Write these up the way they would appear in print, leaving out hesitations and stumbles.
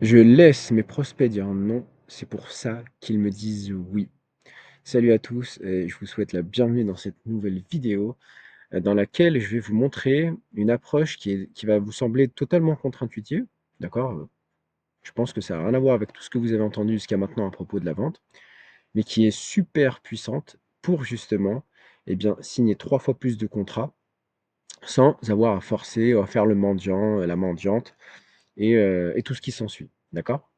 Je laisse mes prospects dire non, c'est pour ça qu'ils me disent oui. Salut à tous et je vous souhaite la bienvenue dans cette nouvelle vidéo dans laquelle je vais vous montrer une approche qui va vous sembler totalement contre-intuitive, d'accord? Je pense que ça n'a rien à voir avec tout ce que vous avez entendu jusqu'à maintenant à propos de la vente, mais qui est super puissante pour justement, eh bien, signer 3 fois plus de contrats sans avoir à forcer ou à faire le mendiant, la mendiante et tout ce qui s'ensuit, d'accord?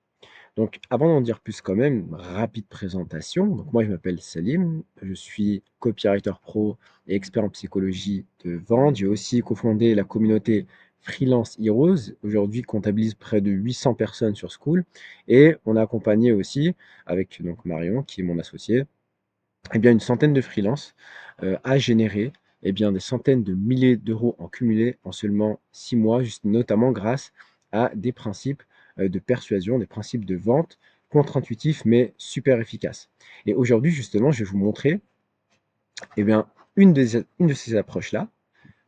Donc, avant d'en dire plus quand même, rapide présentation. Donc, moi, je m'appelle Salim, je suis copywriter pro et expert en psychologie de vente. J'ai aussi cofondé la communauté Freelance Heroes. Aujourd'hui, comptabilise près de 800 personnes sur School. Et on a accompagné aussi, avec donc Marion, qui est mon associé, eh bien, une centaine de freelances à générer eh bien, des centaines de milliers d'euros en cumulé en seulement 6 mois, juste notamment grâce à des principes de persuasion, des principes de vente contre-intuitifs mais super efficaces. Et aujourd'hui, justement, je vais vous montrer eh bien, une de ces approches-là,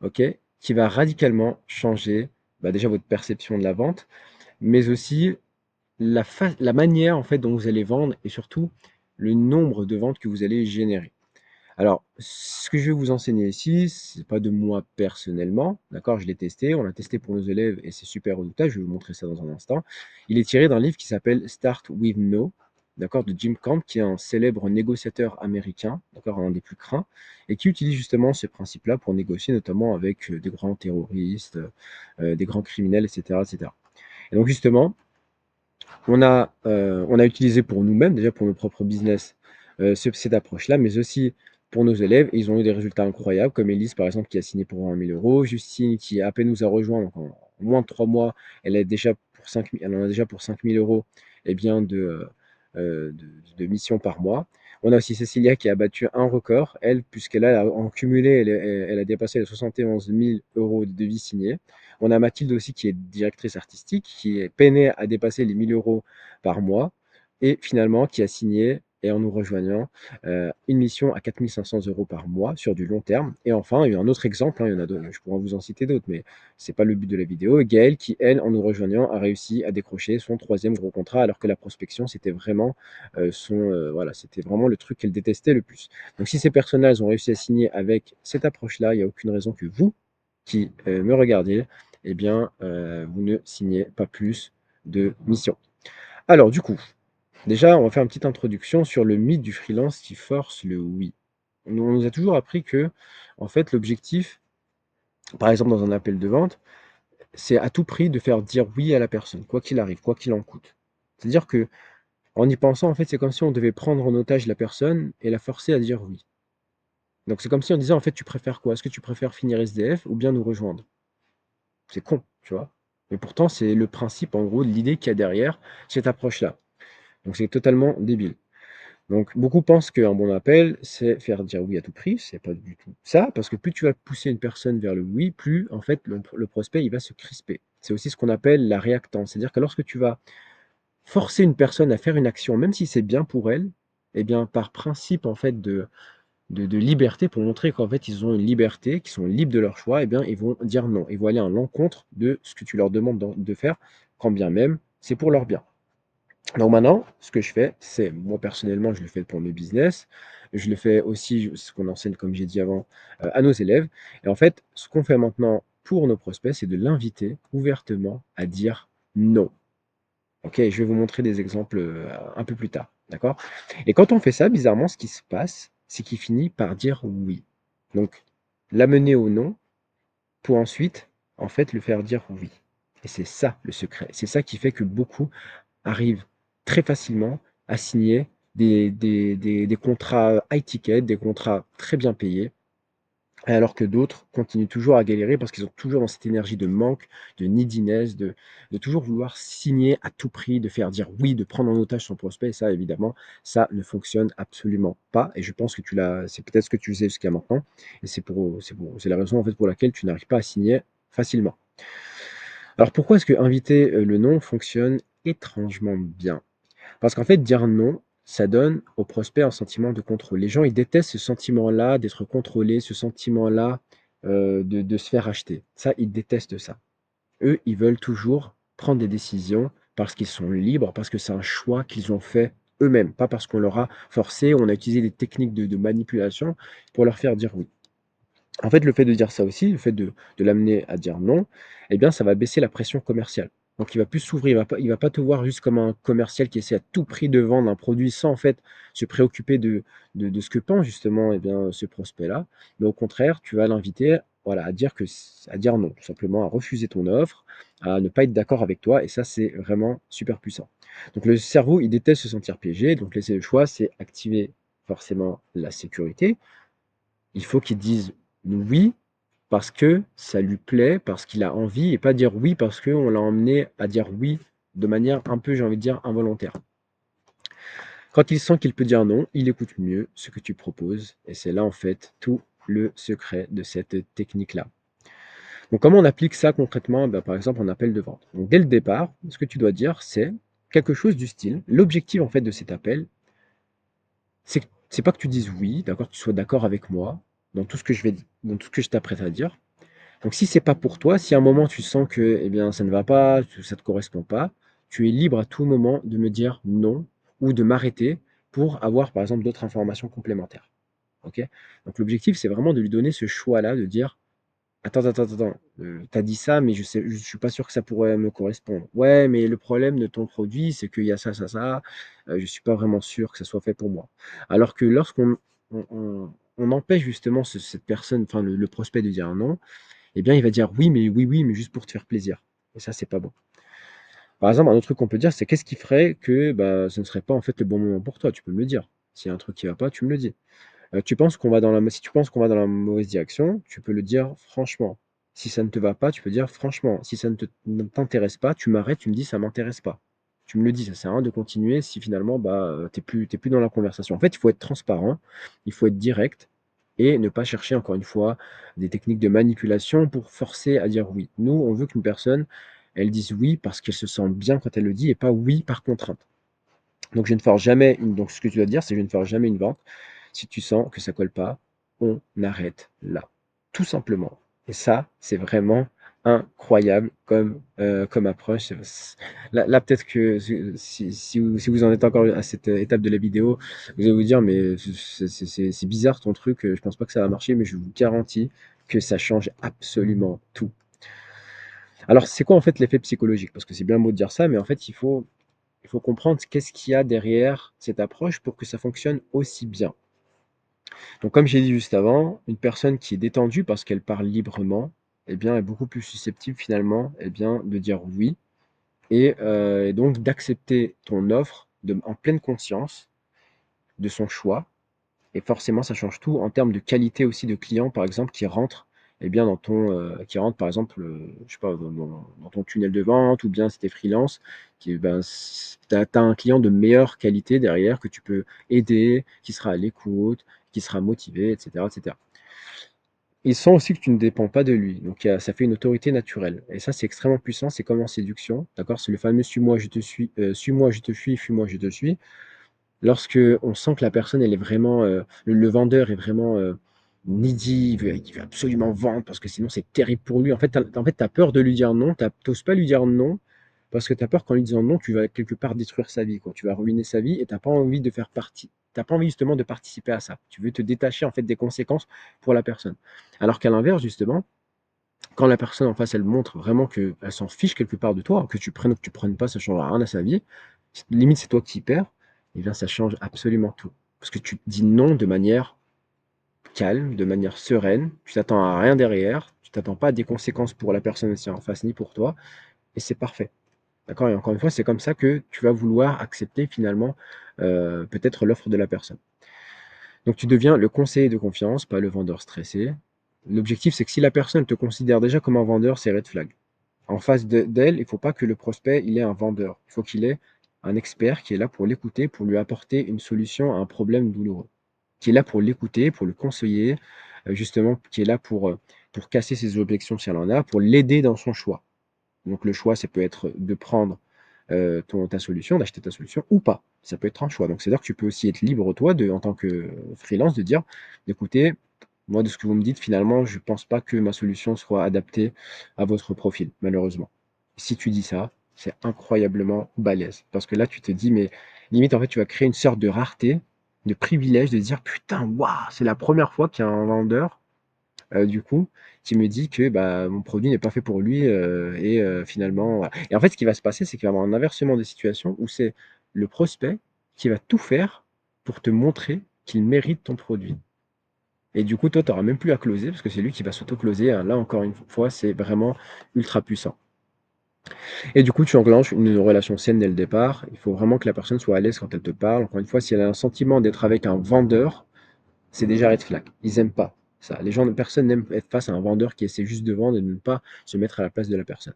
ok, qui va radicalement changer déjà votre perception de la vente, mais aussi la manière en fait, dont vous allez vendre et surtout le nombre de ventes que vous allez générer. Alors, ce que je vais vous enseigner ici, c'est pas de moi personnellement, d'accord? Je l'ai testé, on l'a testé pour nos élèves et c'est super résultat, je vais vous montrer ça dans un instant. Il est tiré d'un livre qui s'appelle Start with No, d'accord? De Jim Camp, qui est un célèbre négociateur américain, d'accord? Un des plus craints, et qui utilise justement ces principes-là pour négocier notamment avec des grands terroristes, des grands criminels, etc., etc. Et donc justement, on a utilisé pour nous-mêmes, déjà pour nos propres business, cette approche-là, mais aussi pour nos élèves et ils ont eu des résultats incroyables, comme Elise, par exemple, qui a signé pour 20 000 €, Justine, qui à peine nous a rejoint, donc en moins de 3 mois, elle en a déjà pour 5 000 € et bien de missions par mois. On a aussi Cécilia qui a battu un record, elle, puisqu'elle a en cumulé, elle a dépassé les 71 000 € de devis signés. On a Mathilde aussi qui est directrice artistique, qui peinait à dépasser les 1 000 € par mois et finalement qui a signé et en nous rejoignant, une mission à 4 500 € par mois sur du long terme. Et enfin, il y a un autre exemple, hein, il y en a d'autres, je pourrais vous en citer d'autres, mais c'est pas le but de la vidéo. Gaëlle qui, elle, en nous rejoignant, a réussi à décrocher son troisième gros contrat alors que la prospection, c'était vraiment, voilà, c'était vraiment le truc qu'elle détestait le plus. Donc si ces personnes-là, elles ont réussi à signer avec cette approche-là, il y a aucune raison que vous, qui, me regardiez, eh bien, vous ne signez pas plus de missions. Alors du coup, déjà, on va faire une petite introduction sur le mythe du freelance qui force le oui. On nous a toujours appris que, en fait, l'objectif, par exemple dans un appel de vente, c'est à tout prix de faire dire oui à la personne, quoi qu'il arrive, quoi qu'il en coûte. C'est-à-dire que, en y pensant, en fait, c'est comme si on devait prendre en otage la personne et la forcer à dire oui. Donc c'est comme si on disait, en fait, tu préfères quoi? Est-ce que tu préfères finir SDF ou bien nous rejoindre? C'est con, tu vois? Mais pourtant, c'est le principe, en gros, de l'idée qu'il y a derrière cette approche-là. Donc c'est totalement débile. Donc beaucoup pensent qu'un bon appel, c'est faire dire oui à tout prix. C'est pas du tout ça, parce que plus tu vas pousser une personne vers le oui, plus en fait le prospect il va se crisper. C'est aussi ce qu'on appelle la réactance. C'est-à-dire que lorsque tu vas forcer une personne à faire une action, même si c'est bien pour elle, eh bien par principe en fait de liberté, pour montrer qu'en fait ils ont une liberté, qu'ils sont libres de leur choix, eh bien ils vont dire non. Ils vont aller à l'encontre de ce que tu leur demandes de faire, quand bien même c'est pour leur bien. Donc maintenant, ce que je fais, c'est moi personnellement, je le fais pour mes business. Je le fais aussi, ce qu'on enseigne, comme j'ai dit avant, à nos élèves. Et en fait, ce qu'on fait maintenant pour nos prospects, c'est de l'inviter ouvertement à dire non. Ok, je vais vous montrer des exemples un peu plus tard. D'accord? Et quand on fait ça, bizarrement, ce qui se passe, c'est qu'il finit par dire oui. Donc, l'amener au non pour ensuite, en fait, le faire dire oui. Et c'est ça le secret. C'est ça qui fait que beaucoup arrivent très facilement à signer des contrats high ticket, des contrats très bien payés, alors que d'autres continuent toujours à galérer parce qu'ils sont toujours dans cette énergie de manque, de neediness, de toujours vouloir signer à tout prix, de faire dire oui, de prendre en otage son prospect. Et ça, évidemment, ça ne fonctionne absolument pas. Et je pense que c'est peut-être ce que tu faisais jusqu'à maintenant. Et c'est la raison en fait pour laquelle tu n'arrives pas à signer facilement. Alors pourquoi est-ce que inviter le non fonctionne étrangement bien? Parce qu'en fait, dire non, ça donne aux prospects un sentiment de contrôle. Les gens, ils détestent ce sentiment-là d'être contrôlé, ce sentiment-là, de se faire acheter. Ça, ils détestent ça. Eux, ils veulent toujours prendre des décisions parce qu'ils sont libres, parce que c'est un choix qu'ils ont fait eux-mêmes, pas parce qu'on leur a forcé, on a utilisé des techniques de manipulation pour leur faire dire oui. En fait, le fait de dire ça aussi, le fait de l'amener à dire non, eh bien, ça va baisser la pression commerciale. Donc il va plus s'ouvrir, il va pas te voir juste comme un commercial qui essaie à tout prix de vendre un produit sans, en fait, se préoccuper de ce que pense justement, eh bien, ce prospect-là. Mais au contraire, tu vas l'inviter, voilà, à dire non, tout simplement, à refuser ton offre, à ne pas être d'accord avec toi et ça, c'est vraiment super puissant. Donc le cerveau, il déteste se sentir piégé, donc laisser le choix, c'est activer forcément la sécurité. Il faut qu'il dise oui parce que ça lui plaît, parce qu'il a envie et pas dire oui parce qu'on l'a emmené à dire oui de manière un peu, j'ai envie de dire, involontaire. Quand il sent qu'il peut dire non, il écoute mieux ce que tu proposes et c'est là en fait tout le secret de cette technique-là. Donc comment on applique ça concrètement? Ben, par exemple en appel de vente. Donc dès le départ, ce que tu dois dire, c'est quelque chose du style. L'objectif en fait de cet appel, c'est pas que tu dises oui, d'accord, que tu sois d'accord avec moi dans tout ce que je t'apprête à dire. Donc si c'est pas pour toi, si à un moment tu sens que, eh bien, ça ne va pas, que ça te correspond pas, tu es libre à tout moment de me dire non ou de m'arrêter pour avoir, par exemple, d'autres informations complémentaires. OK? Donc l'objectif, c'est vraiment de lui donner ce choix-là, de dire: «Attends, attends, attends, attends, tu dit ça, mais je suis pas sûr que ça pourrait me correspondre. Ouais, mais le problème de ton produit, c'est qu'il y a ça, ça, ça, je suis pas vraiment sûr que ça soit fait pour moi». Alors que lorsqu'on on empêche justement cette personne, enfin le prospect de dire non, eh bien, il va dire: oui, oui, mais juste pour te faire plaisir» et ça, c'est pas bon. Par exemple, un autre truc qu'on peut dire, c'est qu'est-ce qui ferait que, bah, ce ne serait pas, en fait, le bon moment pour toi? Tu peux me le dire. S'il y a un truc qui va pas, tu me le dis. Si tu penses qu'on va dans la mauvaise direction, tu peux le dire franchement. Si ça ne te va pas, tu peux dire franchement. Si ça ne t'intéresse pas, tu m'arrêtes, tu me dis: «Ça m'intéresse pas». Tu me le dis, ça sert à rien de continuer si finalement, bah, tu plus dans la conversation. En fait, il faut être transparent, il faut être direct et ne pas chercher, encore une fois, des techniques de manipulation pour forcer à dire oui. Nous, on veut qu'une personne, elle dise oui parce qu'elle se sent bien quand elle le dit et pas oui par contrainte. Donc ce que tu dois dire, c'est: «Je ne ferai jamais une vente. Si tu sens que ça colle pas, on arrête là». Tout simplement et ça, c'est vraiment incroyable comme approche. Là, peut-être que si vous en êtes encore à cette étape de la vidéo, vous allez vous dire: «Mais c'est bizarre ton truc, je pense pas que ça va marcher», mais je vous garantis que ça change absolument tout. Alors c'est quoi en fait l'effet psychologique? Parce que c'est bien beau de dire ça, mais en fait il faut comprendre qu'est-ce qu'il y a derrière cette approche pour que ça fonctionne aussi bien. Donc comme j'ai dit juste avant, une personne qui est détendue parce qu'elle parle librement, eh bien, est beaucoup plus susceptible finalement, eh bien, de dire oui et donc d'accepter ton offre en pleine conscience de son choix et forcément, ça change tout en termes de qualité aussi de clients, par exemple, qui rentrent, eh bien, qui rentrent, par exemple, je sais pas, dans ton tunnel de vente ou bien si tu es freelance, tu as un client de meilleure qualité derrière que tu peux aider, qui sera à l'écoute, qui sera motivé, et cetera, et cetera. Il sent aussi que tu ne dépends pas de lui, donc ça fait une autorité naturelle et ça, c'est extrêmement puissant, c'est comme en séduction, d'accord? C'est le fameux: «Suis-moi, je te suis, suis-moi, je te fuis, fuis-moi, je te suis». Lorsque on sent que la personne, elle est vraiment, le vendeur est vraiment, needy, il veut absolument vendre parce que sinon c'est terrible pour lui. En fait, tu as peur de lui dire non, tu oses pas lui dire non parce que tu as peur qu'en lui disant non, tu vas quelque part détruire sa vie, quoi. Tu vas ruiner sa vie et tu pas envie justement de participer à ça. Tu veux te détacher en fait des conséquences pour la personne. Alors qu'à l'inverse justement, quand la personne en face, elle montre vraiment qu'elle s'en fiche quelque part de toi, que tu prennes ou que tu prennes pas, ça changera rien à sa vie. Limite, c'est toi qui y perds, et bien ça change absolument tout. Parce que tu dis non de manière calme, de manière sereine, tu t'attends à rien derrière, tu t'attends pas à des conséquences pour la personne aussi en face, ni pour toi, et c'est parfait. D'accord? Et encore une fois, c'est comme ça que tu vas vouloir accepter finalement, peut-être l'offre de la personne. Donc tu deviens le conseiller de confiance, pas le vendeur stressé. L'objectif, c'est que si la personne te considère déjà comme un vendeur, c'est red flag. En face d'elle, il ne faut pas que le prospect, il ait un vendeur. Il faut qu'il ait un expert qui est là pour l'écouter, pour lui apporter une solution à un problème douloureux. Qui est là pour l'écouter, pour le conseiller, justement, qui est là pour casser ses objections si elle en a, pour l'aider dans son choix. Donc le choix, ça peut être de prendre ta solution, d'acheter ta solution ou pas. Ça peut être un choix. Donc c'est-à-dire que tu peux aussi être libre, toi, en tant que freelance, de dire: «Écoutez, moi, de ce que vous me dites, finalement, je ne pense pas que ma solution soit adaptée à votre profil, malheureusement». Si tu dis ça, c'est incroyablement balèze. Parce que là, tu te dis, mais limite, en fait, tu vas créer une sorte de rareté, de privilège, de dire, putain, waouh, c'est la première fois qu'il y a un vendeur, du coup, qui me dit que bah, mon produit n'est pas fait pour lui finalement, voilà. Et en fait, ce qui va se passer, c'est qu'il va y avoir un inversement de situation où c'est le prospect qui va tout faire pour te montrer qu'il mérite ton produit. Et du coup, toi, tu n'auras même plus à closer parce que c'est lui qui va s'auto-closer, hein. Là, encore une fois, c'est vraiment ultra puissant. Et du coup, tu enclenches une relation saine dès le départ. Il faut vraiment que la personne soit à l'aise quand elle te parle. Encore une fois, si elle a un sentiment d'être avec un vendeur, c'est déjà red flag. Ils aiment pas ça. Les gens, personne n'aime être face à un vendeur qui essaie juste de vendre et de ne pas se mettre à la place de la personne.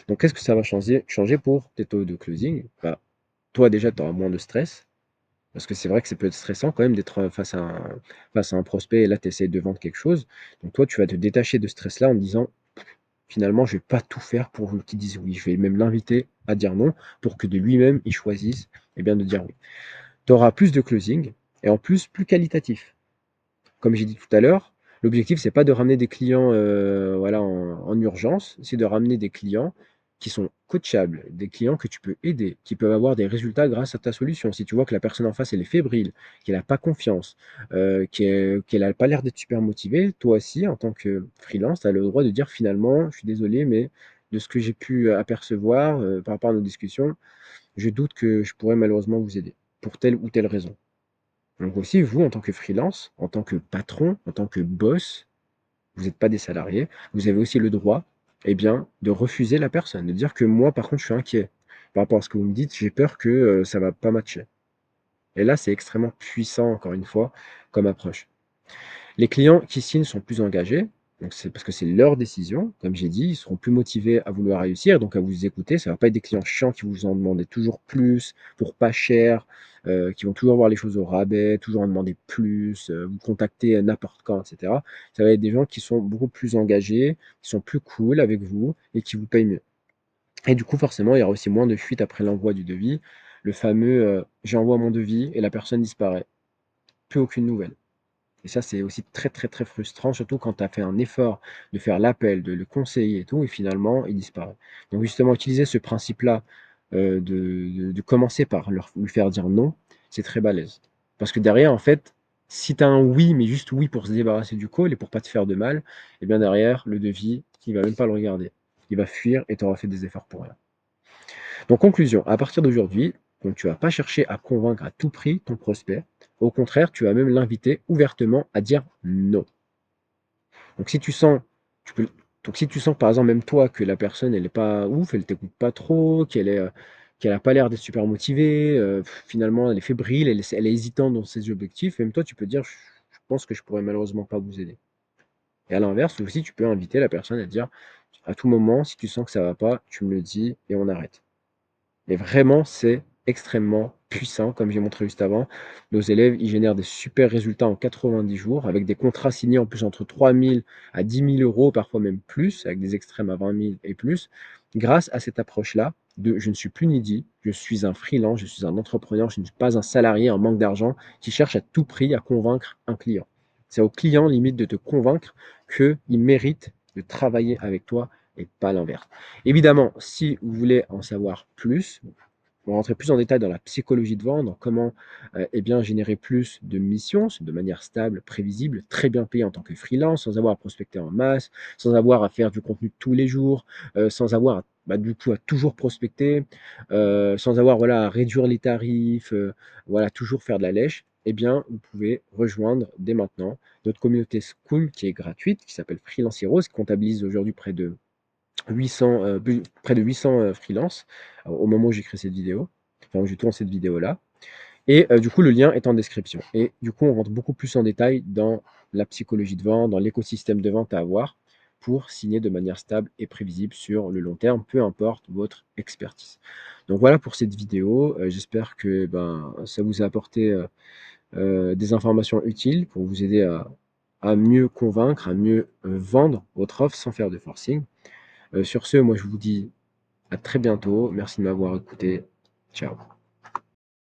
Donc, qu'est-ce que ça va changer pour tes taux de closing? Bah, toi, déjà, tu auras moins de stress. Parce que c'est vrai que ça peut être stressant quand même d'être face à un prospect et là, tu essaies de vendre quelque chose. Donc, toi, tu vas te détacher de ce stress-là en te disant, finalement, je vais pas tout faire pour qu'il dise oui. Je vais même l'inviter à dire non pour que de lui-même, il choisisse eh bien, de dire oui. Tu auras plus de closing et en plus qualitatif. Comme j'ai dit tout à l'heure, l'objectif, c'est pas de ramener des clients voilà, en urgence, c'est de ramener des clients qui sont coachables, des clients que tu peux aider, qui peuvent avoir des résultats grâce à ta solution. Si tu vois que la personne en face, elle est fébrile, qu'elle n'a pas confiance, qu'elle n'a pas l'air d'être super motivée, toi aussi, en tant que freelance, tu as le droit de dire finalement, je suis désolé, mais de ce que j'ai pu apercevoir par rapport à nos discussions, je doute que je pourrais malheureusement vous aider pour telle ou telle raison. Donc aussi, vous, en tant que freelance, en tant que patron, en tant que boss, vous n'êtes pas des salariés, vous avez aussi le droit, eh bien, de refuser la personne, de dire que moi, par contre, je suis inquiet par rapport à ce que vous me dites, j'ai peur que ça va pas matcher. Et là, c'est extrêmement puissant, encore une fois, comme approche. Les clients qui signent sont plus engagés, donc c'est parce que c'est leur décision. Comme j'ai dit, ils seront plus motivés à vouloir réussir, donc à vous écouter. Ça ne va pas être des clients chiants qui vous en demandent toujours plus pour pas cher, qui vont toujours voir les choses au rabais, toujours en demander plus, vous contacter à n'importe quand, etc. Ça va être des gens qui sont beaucoup plus engagés, qui sont plus cool avec vous et qui vous payent mieux. Et du coup, forcément, il y aura aussi moins de fuites après l'envoi du devis. Le fameux j'envoie mon devis et la personne disparaît. Plus aucune nouvelle. Et ça, c'est aussi très, très, très frustrant, surtout quand tu as fait un effort de faire l'appel, de le conseiller et tout, et finalement, il disparaît. Donc justement, utiliser ce principe-là, de commencer par lui faire dire non, c'est très balèze. Parce que derrière, en fait, si tu as un oui, mais juste oui pour se débarrasser du call et pour pas te faire de mal, et bien derrière, le devis, il va même pas le regarder. Il va fuir et tu auras fait des efforts pour rien. Donc conclusion, à partir d'aujourd'hui, donc tu vas pas chercher à convaincre à tout prix ton prospect. Au contraire, tu vas même l'inviter ouvertement à dire non. Donc si tu sens, tu peux, donc si tu sens par exemple même toi que la personne elle est pas ouf, elle t'écoute pas trop, qu'elle a pas l'air d'être super motivée, finalement elle est fébrile, elle est hésitante dans ses objectifs, même toi tu peux dire je pense que je pourrais malheureusement pas vous aider. Et à l'inverse aussi tu peux inviter la personne à dire à tout moment si tu sens que ça va pas, tu me le dis et on arrête. Mais vraiment, c'est extrêmement puissant, comme j'ai montré juste avant. Nos élèves, ils génèrent des super résultats en 90 jours, avec des contrats signés en plus entre 3 000 à 10 000 euros, parfois même plus, avec des extrêmes à 20 000 et plus, grâce à cette approche-là de je ne suis plus needy, je suis un freelance, je suis un entrepreneur, je ne suis pas un salarié en manque d'argent qui cherche à tout prix à convaincre un client. C'est au client limite de te convaincre qu'il mérite de travailler avec toi et pas l'inverse. Évidemment, si vous voulez en savoir plus, on va rentrer plus en détail dans la psychologie de vente, dans comment eh bien, générer plus de missions de manière stable, prévisible, très bien payée en tant que freelance, sans avoir à prospecter en masse, sans avoir à faire du contenu tous les jours, sans avoir bah, du coup à toujours prospecter, sans avoir voilà, à réduire les tarifs, voilà, toujours faire de la lèche. Eh bien, vous pouvez rejoindre dès maintenant notre communauté School qui est gratuite, qui s'appelle Freelance Heroes, qui comptabilise aujourd'hui près de 800 freelances au moment où j'ai créé cette vidéo, enfin où je tourne cette vidéo-là. Et du coup, le lien est en description. Et du coup, on rentre beaucoup plus en détail dans la psychologie de vente, dans l'écosystème de vente à avoir pour signer de manière stable et prévisible sur le long terme, peu importe votre expertise. Donc voilà pour cette vidéo. J'espère que ben, ça vous a apporté des informations utiles pour vous aider à mieux convaincre, à mieux vendre votre offre sans faire de forcing. Sur ce, moi je vous dis à très bientôt. Merci de m'avoir écouté. Ciao.